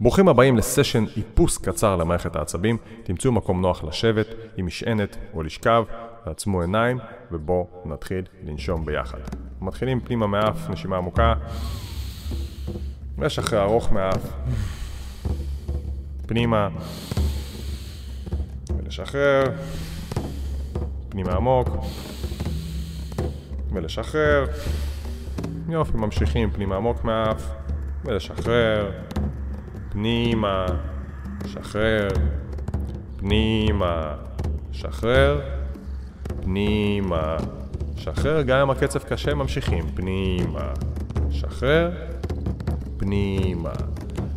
ברוכים הבאים לסשן איפוס קצר למערכת העצבים. תמצאו מקום נוח לשבת עם משענת או לשכב, תעצמו עיניים ובואו נתחיל לנשום ביחד. מתחילים פנימה מהאף, נשימה עמוקה, ושחרר ארוך מהאף, פנימה, ולשחרר, פנימה עמוק, ולשחרר. יופי, ממשיכים פנימה עמוק מהאף, ולשחרר, פנימה, שחרר, פנימה, שחרר, פנימה, שחרר. גם אם הקצב קשה ממשיכים, פנימה, שחרר, פנימה,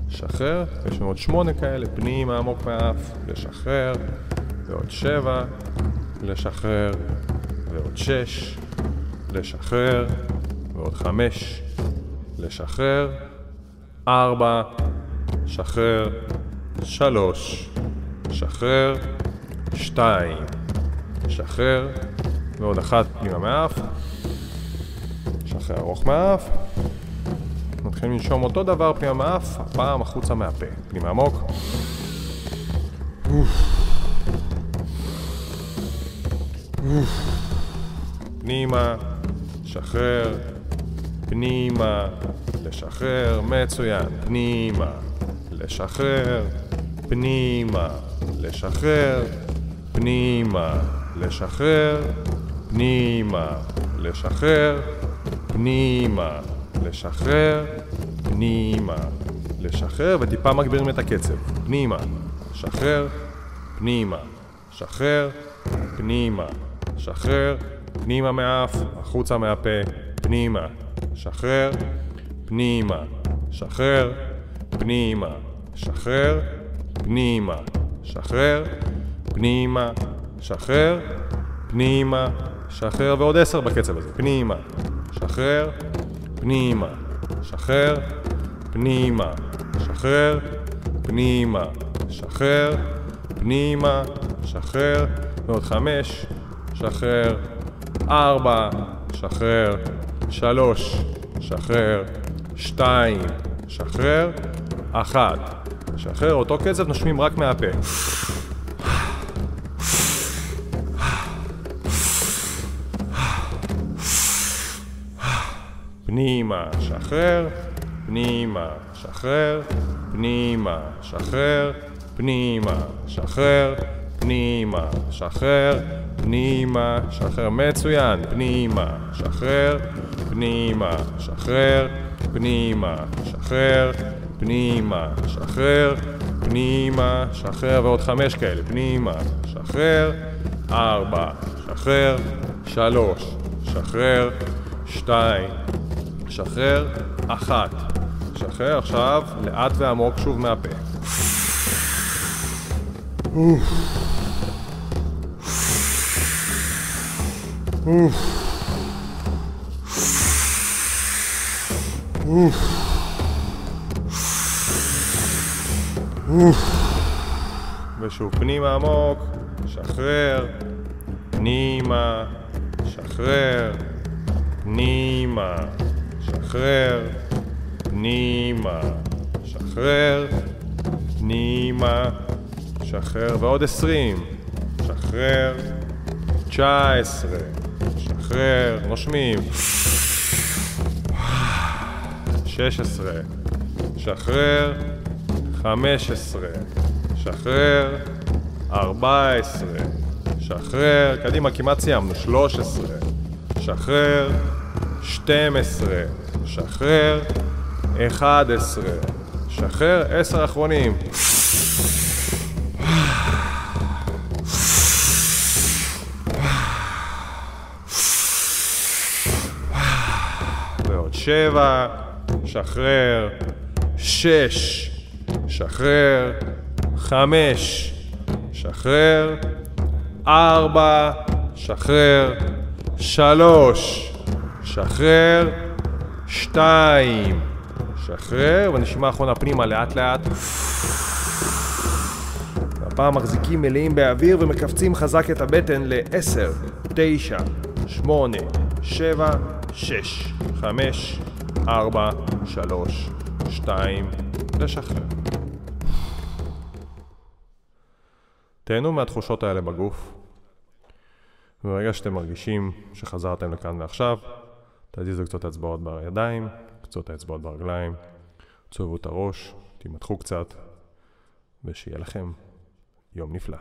שחרר. יש לנו עוד 8 כאלה, פנימה עמוק מהאף, לשחרר, ועוד 7, לשחרר, ועוד 6, לשחרר, ועוד 5, לשחרר, 4, שחרר, 3, שחרר, 2, שחרר, ועוד 1 פנימה מהאף, שחרר ארוך מהאף. מתחילים לנשום אותו דבר פנימה מהאף, הפעם החוצה מהפה, פנימה עמוק, פנימה, שחרר, פנימה, לשחרר, מצוין, פנימה, לשחרר, פנימה, לשחרר, פנימה, לשחרר, פנימה, לשחרר, פנימה, לשחרר, פנימה, לשחרר, וטיפה מגבירים את הקצב. פנימה, שחרר, פנימה, שחרר, פנימה, שחרר, פנימה מהאף, החוצה מהפה, פנימה, שחרר, פנימה, שחרר, פנימה, שחרר, פנימה, שחרר, פנימה, שחרר, פנימה, שחרר, ועוד 10 בקצב הזה. פנימה, שחרר, פנימה, שחרר, פנימה, שחרר, פנימה, שחרר, פנימה, שחרר, ועוד 5, שחרר, 4, שחרר, 3, שחרר, 2, שחרר, 1, שחרר. אותו קצב, נושמים רק מהפה. פנימה, שחרר, פנימה, שחרר, פנימה, שחרר, פנימה, שחרר, פנימה, שחרר, פנימה, שחרר. מצוין, פנימה, שחרר, פנימה, שחרר, פנימה, שחרר, פנימה, שחרר, פנימה, שחרר, ועוד 5 כאלה. פנימה, שחרר, 4, שחרר, 3, שחרר, 2, שחרר, 1, שחרר. עכשיו לאט ועמוק שוב מהפה. ושוב פנימה עמוק, שחרר, פנימה, שחרר, פנימה, שחרר, פנימה, שחרר, פנימה, שחרר, ועוד 20, שחרר, 19, שחרר, נושמים, 16, שחרר, 15, שחרר, 14, שחרר, קדימה, כמעט סיימנו, 13, שחרר, 12, שחרר, 11, שחרר, 10 אחרונים. ועוד 7, שחרר, 6, שחרר, 5, שחרר, 4, שחרר, 3, שחרר, 2, שחרר, ונשימה האחרונה פנימה לאט לאט. הפעם מחזיקים מלאים באוויר ומקפצים חזק את הבטן ל-10, 9, 8, 7, 6, 5, 4, 3, 2, לשחרר. תהנו מהתחושות האלה בגוף. וברגע שאתם מרגישים שחזרתם לכאן ועכשיו, תזיזו קצת האצבעות בידיים, קצת האצבעות ברגליים, תסובבו את הראש, תימתחו קצת, ושיהיה לכם יום נפלא.